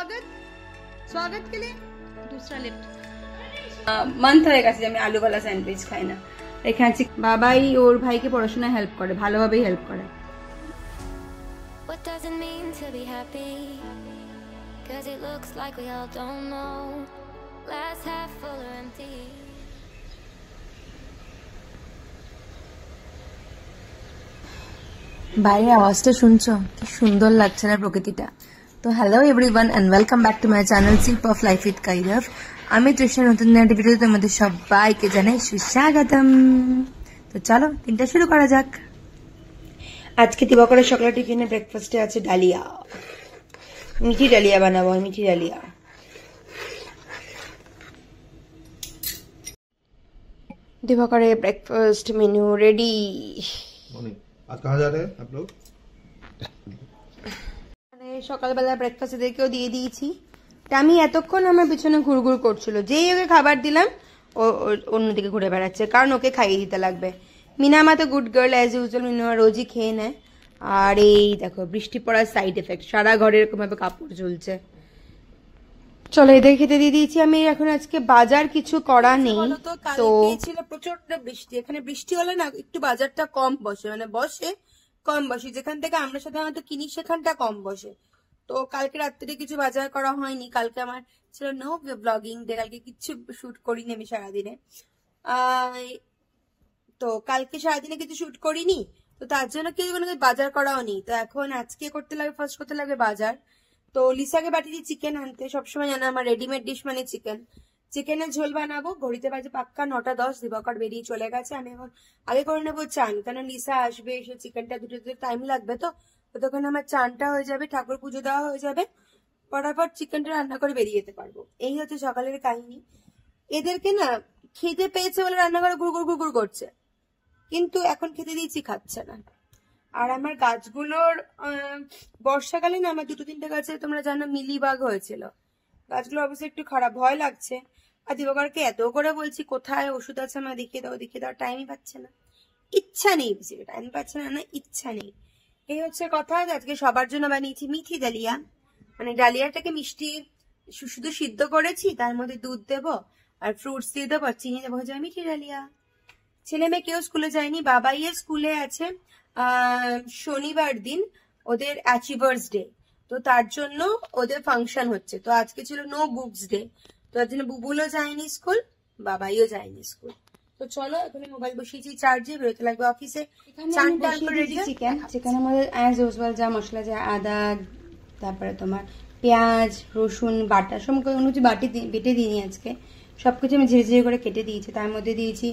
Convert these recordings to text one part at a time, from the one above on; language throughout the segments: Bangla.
स्वागत स्वागत के लिए दूसरा लिफ्ट मंथ হয়ে গেছে যে আমি আলু वाला স্যান্ডউইচ খাই না। এখানে আছে বাবাই ওর ভাইকে পড়াশোনায় হেল্প করে, ভালোভাবেই হেল্প করে। What does it mean to be happy? 'Cause it looks like we all don't know. Glass half full or empty. বাইরে আওয়াজটা শুনছো? কি সুন্দর লাগছে না প্রকৃতিটা। তো hello everyone and welcome back to my channel sip of life with কাইরাফ। আমি তৃষ্ণা, নতুন একটা ভিডিওতে তোমাদের সবাইকে জানাই সুস্বাগতম। তো চলো দিনটা শুরু করা যাক। আজকে দিবাকরের সকালে টিফিনে ব্রেকফাস্টে আছে ডালিয়া, মিঠি ডালিয়া বানাবো, মিঠি ডালিয়া। दिवाकरेर ब्रेकफास्ट मेन्यू रेडी। आज कहाँ जा रहे हैं आप लोग? সকালবেলা ব্রেকফাস্ট এদেরকেও দিয়ে দিয়েছি। টামি এতক্ষণ আমার পিছনে ঘুরঘুর করছিল, যেই ওকে খাবার দিলাম ও অন্যদিকে ঘুরে বেড়াচ্ছে, কারণ ওকে খাইয়ে দিতে লাগবে। মিনামা তো গুড গার্ল অ্যাজ ইউজুয়াল, মিনামা রোজই খেয়ে নেয়। আর এই দেখো বৃষ্টি পড়ার সাইড এফেক্ট, সারা ঘরে এরকম ভাবে কাপড় ঝুলছে। চলো এদের খেতে দিয়ে দিয়েছি। আমি এখন আজকে বাজার কিছু করা নেই, তো ছিল প্রচন্ড বৃষ্টি। এখানে বৃষ্টি হলে না একটু বাজারটা কম বসে, মানে বসে কম বসে, যেখান থেকে আমরা সাধারণত কিনি সেখানটা কম বসে। তো কালকে রাত্রে কিছু বাজার করা হয়নি, কালকে আমার ছিল নো ব্লগিং ডে, কালকে কিছু শুট করিনি আমি সারাদিনে। তো কালকে সারাদিনে কিছু শুট করিনি, তো তার জন্য কেউ বাজার করাও নেই। তো এখন আজকে করতে লাগবে, ফার্স্ট করতে লাগবে বাজার। তো লিসাকে পাঠিয়েছি চিকেন আনতে। সবসময় জানো আমার রেডিমেড ডিশ মানে চিকেন। চিকেনের ঝোল বানাবো। ঘড়িতে বাজে পাক্কা 9:10। দিবাকর বেরিয়ে চলে গেছে। আমি এখন আগে করে নেবো চান, কারণ লিসা আসবে, এসে চিকেনটা দুটো টাইম লাগবে। তো তখন আমার চানটা হয়ে যাবে, ঠাকুর পুজো দেওয়া হয়ে যাবে, ফটাফট চিকেনটা রান্না করে বেরিয়ে যেতে পারবো। এই হচ্ছে সকালের কাহিনী। এদেরকে না খেতে পেয়েছে বলে রান্নাঘরে গুড় গুড় গুড় করছে, কিন্তু এখন খেতে দিয়েছি খাচ্ছে না। আর আমার গাছগুলোর বর্ষাকালে না আমার 2-3টা গাছে তোমরা জানো মিলিবাগ হয়েছিল। গাছগুলো অবশ্যই একটু খারাপ, ভয় লাগছে। আর দিবাকরকে এত করে বলছি কোথায় ওষুধ আছে আমার দেখিয়ে দাও, টাইমই পাচ্ছে না, ইচ্ছা নেই, বেশি টাইম পাচ্ছে না, ইচ্ছা নেই। এই হচ্ছে কথা। আজকে সবার জন্য বানিয়েছি মিঠি ডালিয়া, মানে ডালিয়াটাকে মিষ্টি শুধু সিদ্ধ করেছি, তার মধ্যে দুধ দেবো আর ফ্রুটস দিয়ে দেবো আর চিনি দেবো, হয়ে যাবে মিঠি ডালিয়া। ছেলে মেয়ে কেউ স্কুলে যায়নি, বাবাইয়ের স্কুলে আছে শনিবার দিন ওদের অ্যাচিভার্স ডে, তো তার জন্য ওদের ফাংশন হচ্ছে। তো আজকে ছিল নো বুকস ডে, তো তার জন্য বুবুলও যায়নি স্কুল, বাবাইও যায়নি স্কুল। তো চলো এখন মোবাইল বসিয়েছি চার্জে, বেরোতে লাগবে অফিসে। চিকেন আমাদের অ্যাজ ইউজুয়াল যা মশলা, যা আদা, তারপরে তোমার পেঁয়াজ রসুন বাটা, সমস্ত বেটে দিইনি আজকে, সবকিছু আমি ঝিরে ঝিরে করে কেটে দিয়েছি। তার মধ্যে দিয়েছি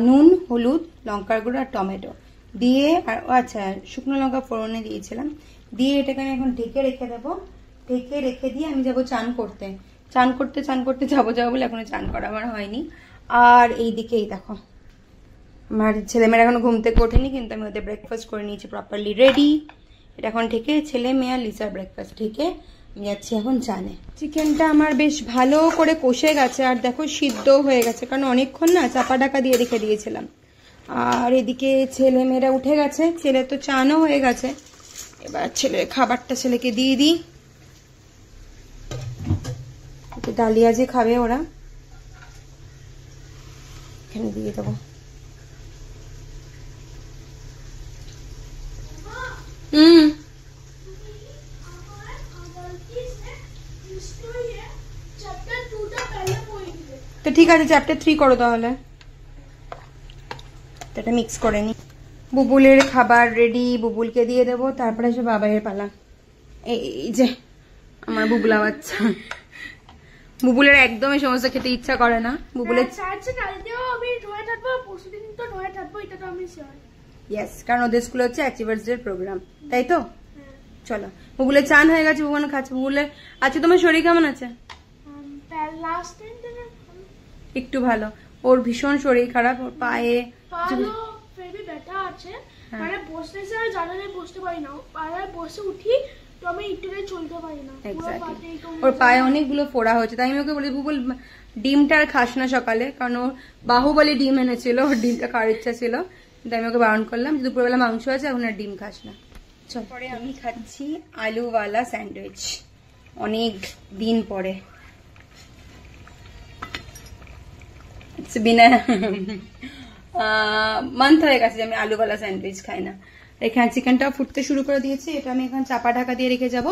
নুন, হলুদ, লঙ্কার গুঁড়ো আর টমেটো দিয়ে, আর আচ্ছা শুকনো লঙ্কা ফোড়নে দিয়েছিলাম, দিয়ে এটাকে আমি এখন ঢেকে রেখে দেবো। ঢেকে রেখে দিয়ে আমি যাবো চান করতে যাবো বলে এখনো চান করা আমার হয়নি। আর এইদিকেই দেখো আমার ছেলেমেয়েরা এখনো ঘুম থেকে ওঠেনি, কিন্তু আমি ওদের ব্রেকফাস্ট করে নিয়েছি প্রপারলি রেডি। এটা এখন ঢেকে ছেলে মেয়ে আর লিসার ব্রেকফাস্ট ঢেকে আমি যাচ্ছি এখন চানে। চিকেনটা আমার বেশ ভালো করে কষে গেছে, আর দেখো সিদ্ধ হয়ে গেছে, কারণ অনেকক্ষণ না চাপা ঢাকা দিয়ে রেখে দিয়েছিলাম। আর এদিকে ছেলে মেয়েরা উঠে গেছে, ছেলে তো চানও হয়ে গেছে। এবার ছেলের খাবারটা ছেলেকে দিয়ে দিই। ডালিয়া যে খাবে ওরা, এখানে দিয়ে দেবো। তো ঠিক আছে, চ্যাপ্টার 3 করো তাহলে। এটা মিক্স করে নি। বুবুলের খাবার রেডি, বুবুলকে দিয়ে দেবো, তারপরে এসে বাবাইয়ের পালা। এই যে আমার বুবুলা বাচ্চা, বুবুলের একদমই সমস্ত খেতে ইচ্ছা করে না। বুবুলের ইয়েস, কারণ ওদের স্কুলে হচ্ছে অ্যাচিভার্স ডে প্রোগ্রাম, তাই তো। চলো বুবুলের চান হয়ে গেছে, বুবুল খাচ্ছে। বুবুলের আচ্ছা তোমার শরীর কেমন আছে? একটু ভালো, ওর ভীষণ শরীর খারাপ, ওর পায়ে ব্যথা আছে, মানে বসতে চাই জানালায় বসতে পারি না, পাড়ায় বসে উঠি তো আমি একটুখানি চলতে পারি না। ওর পায়ে অনেকগুলো ফোড়া হয়েছে, তাই আমি ওকে বলি বুবুল ডিমটা আর খাস না সকালে, কারণ ওর বাহুবলী ডিম এনেছিল, ওর ডিমটা খাওয়ার ইচ্ছা ছিল, কিন্তু আমি ওকে বারণ করলাম দুপুরবেলা মাংস আছে, এখন আর ডিম খাস না। চল পরে আমি খাচ্ছি আলুওয়ালা স্যান্ডউইচ। অনেক দিন পরে। বিনা মান্থ হয়ে গেছে যে আমি আলুওয়ালা স্যান্ডউইচ খাই না। এখানে চিকেনটা ফুটতে শুরু করে দিয়েছি, এটা আমি এখন চাপা ঢাকা দিয়ে রেখে যাবো,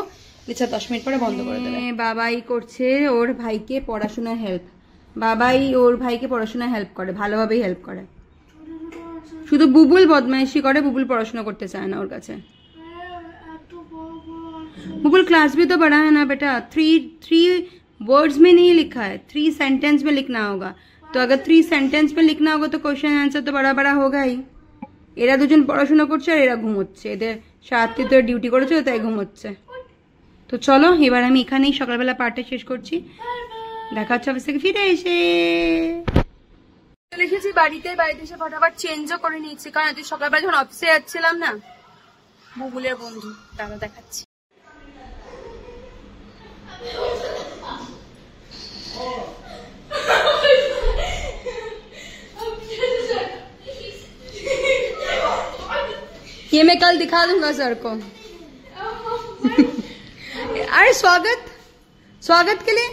10 মিনিট পরে বন্ধ করে দেবে। বাবাই করছে ওর ভাইকে পড়াশোনায় হেল্প, বাবাই ওর ভাইকে পড়াশোনায় হেল্প করে, ভালোভাবেই হেল্প করে। শুধু বুবুল বদমাইশি করে, বুবুল পড়াশোনা করতে চায় না ওর কাছে। बुबुल क्लास भी तो बड़ा है ना बेटा, थ्री वर्ड्स में नहीं लिखा है, 3 सेंटेंस में लिखना होगा। तो अगर 3 सेंटेंस में लिखना होगा तो क्वेश्चन आंसर तो बड़ा बड़ा होगा ही। এরা দুজন পড়াশোনা করছে আর এরা ঘুমোচ্ছে, এদের সারাত্রি তো ডিউটি করেছে তাই ঘুমোচ্ছে। তো চলো এবার আমি এখানেই সকালবেলা পার্টটা শেষ করছি, দেখা হচ্ছে অফিস থেকে ফিরে এসে। লিখেছি বাড়িতে এসে ফটাফট চেঞ্জও করে নিয়েছি, কারণ আজকে সকালবেলা যখন অফিসে যাচ্ছিলাম না, বুবুলের বন্ধু দাদা দেখাচ্ছি। ये मैं कल दिखा दूंगा सर को। अरे स्वागत के लिए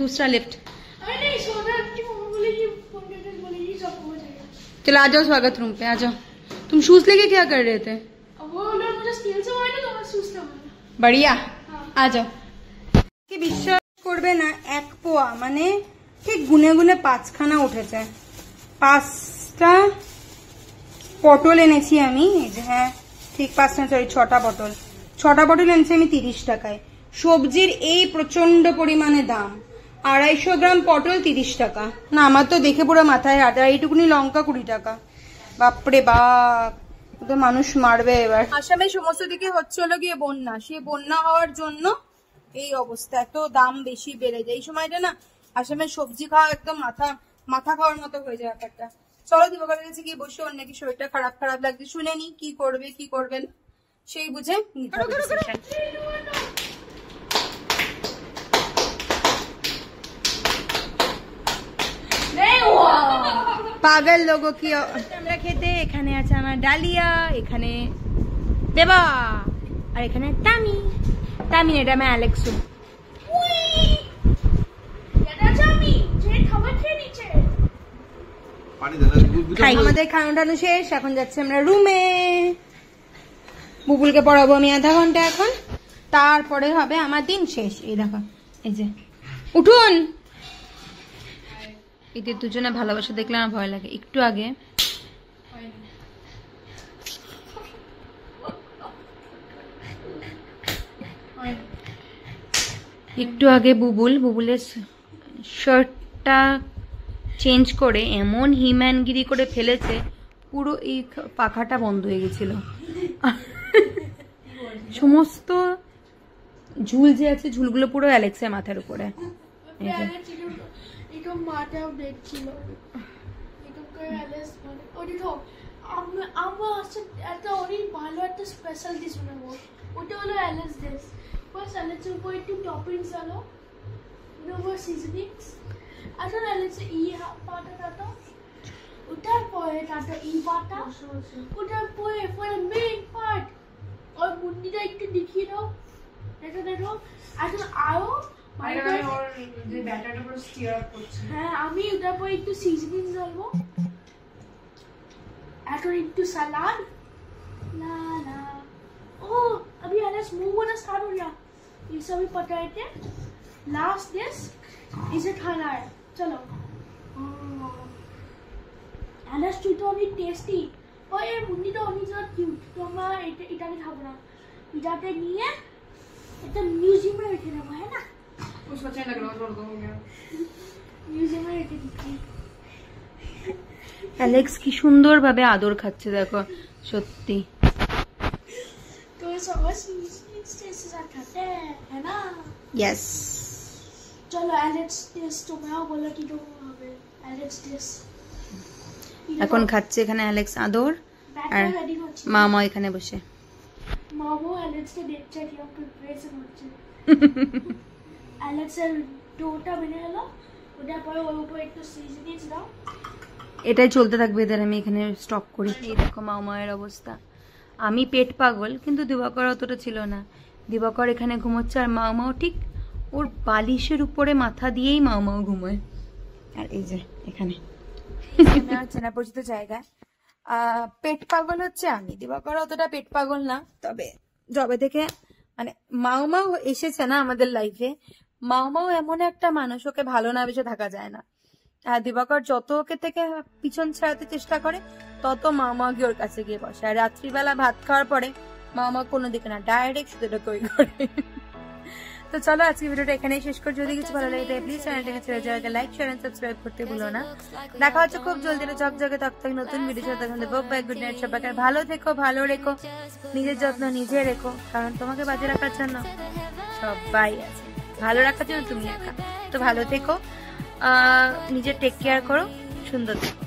दूसरा लिफ्ट। चलो आ जाओ स्वागत रूम पे, आ जाओ। तुम शूज लेके क्या कर रहे थे? बढ़िया, आ जाओ। বিশ্বাস করবে না, 1 পোয়া মানে ঠিক গুনে গুনে 5খানা উঠেছে। 5টা পটল এনেছি আমি, এই যে, হ্যাঁ ঠিক 5টা, সরি 6টা পটল। 6টা পটল এনেছি আমি 30 টাকায়। সবজির এই প্রচন্ড পরিমাণে দাম, 250 গ্রাম পটল 30 টাকা। না আমার তো দেখে পুরো মাথায় হাঁটা। এইটুকুনি লঙ্কা 20 টাকা। বাপরে বাপ, তো মানুষ মারবে এবার। আসামে সমস্ত দিকে হচ্ছে হলো গিয়ে বন্যা, সেই বন্যা হওয়ার জন্য এই অবস্থা, এত দাম বেশি বেড়ে যায় এই সময়টা না। আসামের সবজি খাওয়া একদম মাথা খাওয়ার মতো হয়ে যায় ব্যাপারটা। চলো দিবাকরের কাছে গিয়ে বসে, ওর নাকি শরীরটা খারাপ লাগছে, শুনে নি কি করবে না সেই বুঝে নিতে হবে ডিসিশন। পাগল লোগো কি আমরা খেতে। এখানে আছে আমার ডালিয়া, এখানে দেবা, আর এখানে তামিন এটা আমি অ্যালেক্সু। আমাদের খাওয়ানো শেষ, এখন যাচ্ছে আমরা রুমে। বুবুলকে পড়াবো আমি আধা ঘন্টা এখন, তারপরে হবে আমার দিন শেষ। এই দেখো, এই যে উঠুন। এদের দুজনে ভালোবাসা দেখলে আমার ভয় লাগে। একটু আগে বুবুলের শার্টটা চেঞ্জ করে এমন হিম্যানগিরি করে ফেলেছে, পুরো এই পাখাটা বন্ধ হয়ে গেছিল। সমস্ত ঝুল যে আছে, ঝুলগুলো পুরো অ্যালেক্সের মাথার উপরে। ওটার পরে তারপর ই পাতা, ওটার পরে মেইন পার্ট। ওই মুন্ডিটা একটু দেখিয়ে দাও, দেখো এখন আরো হ্যাঁ, আমি ওটার পরে একটু সিজনিং ঢালবো, এখন একটু সালাদ। ओ अभी एलएस मूव होना स्टार्ट हो गया, ये सभी पता है क्या। लास्ट दिस इसे खाना है, चलो। एलएस तू तो अभी टेस्टी और ये मुन्नी तो अभी जरा क्यूट, तो আমরা এটাকে খাবো না, এটাকে নিয়ে এটা মিউজিয়ামে রেখে দেবো, है ना। कुछ अच्छा लग रहा है, हो गया মিউজিয়ামে রেখে দিচ্ছি। অ্যালেক্স কি সুন্দর ভাবে আদর খাচ্ছে দেখো, সত্যি। तो समझ से साथ खाते हैं, है ना। यस चलो एलेक्स टेस्ट, তোমরাও বলো কি তো হবে এলেক্স টেস্ট। এখন খাচ্ছে এখানে অ্যালেক্স আদর, আর মামা এখানে বসে। মামা এলেক্সকে দেখছে কি ওকে প্রেজেন্ট হচ্ছে। অ্যালেক্সের ডোটা বেনে গেল, ওটার পরে ওর উপর একটু সিজনিং দাও। এটাই চলতে থাকবে এদের, আমি এখানে স্টপ করি। এই দেখো মামায়ের অবস্থা। আমি পেট পাগল, কিন্তু দিবাকর অতটা ছিল না। দিবাকর এখানে ঘুমোচ্ছে আর মামাও ঠিক ওর বালিশের উপরে মাথা দিয়েই মাও ঘুমোয়। আর এই যে এখানে আমার চেনা পরিচিত জায়গায় পেট পাগল হচ্ছে আমি, দিবাকর অতটা পেট পাগল না, তবে যবে থেকে মানে মাও এসেছে না আমাদের লাইফে, মাও এমন একটা মানুষ, ওকে ভালো না বেশে থাকা যায় না। আর দিবাকর যত ওকে থেকে পিছন ছাড়াতে চেষ্টা করে তত মা গিয়ে ওর কাছে গিয়ে বসে। আর রাত্রিবেলা ভাত খাওয়ার পরে মা কোনো দিকে না, ডাইরেক্ট শুধু ওই করে। তো চলো আজকে ভিডিওটা এখানেই শেষ করি। যদি কিছু ভালো লাগে তাহলে প্লিজ চ্যানেলটাকে ছেড়ে যাওয়া, লাইক শেয়ার এন্ড সাবস্ক্রাইব করতে ভুলো না। দেখা হচ্ছে খুব জলদি ঝকঝকে তক নতুন ভিডিও সাথে। বাই, গুড নাইট সবাইকে। ভালো থেকো, ভালো রেখো, নিজের যত্ন নিজে রেখো, কারণ তোমাকে বাজে রাখার জন্য সবাই আছে, ভালো রাখার জন্য তুমি একা। তো ভালো থেকো, নিজের টেক কেয়ার করো, সুন্দর থেকো।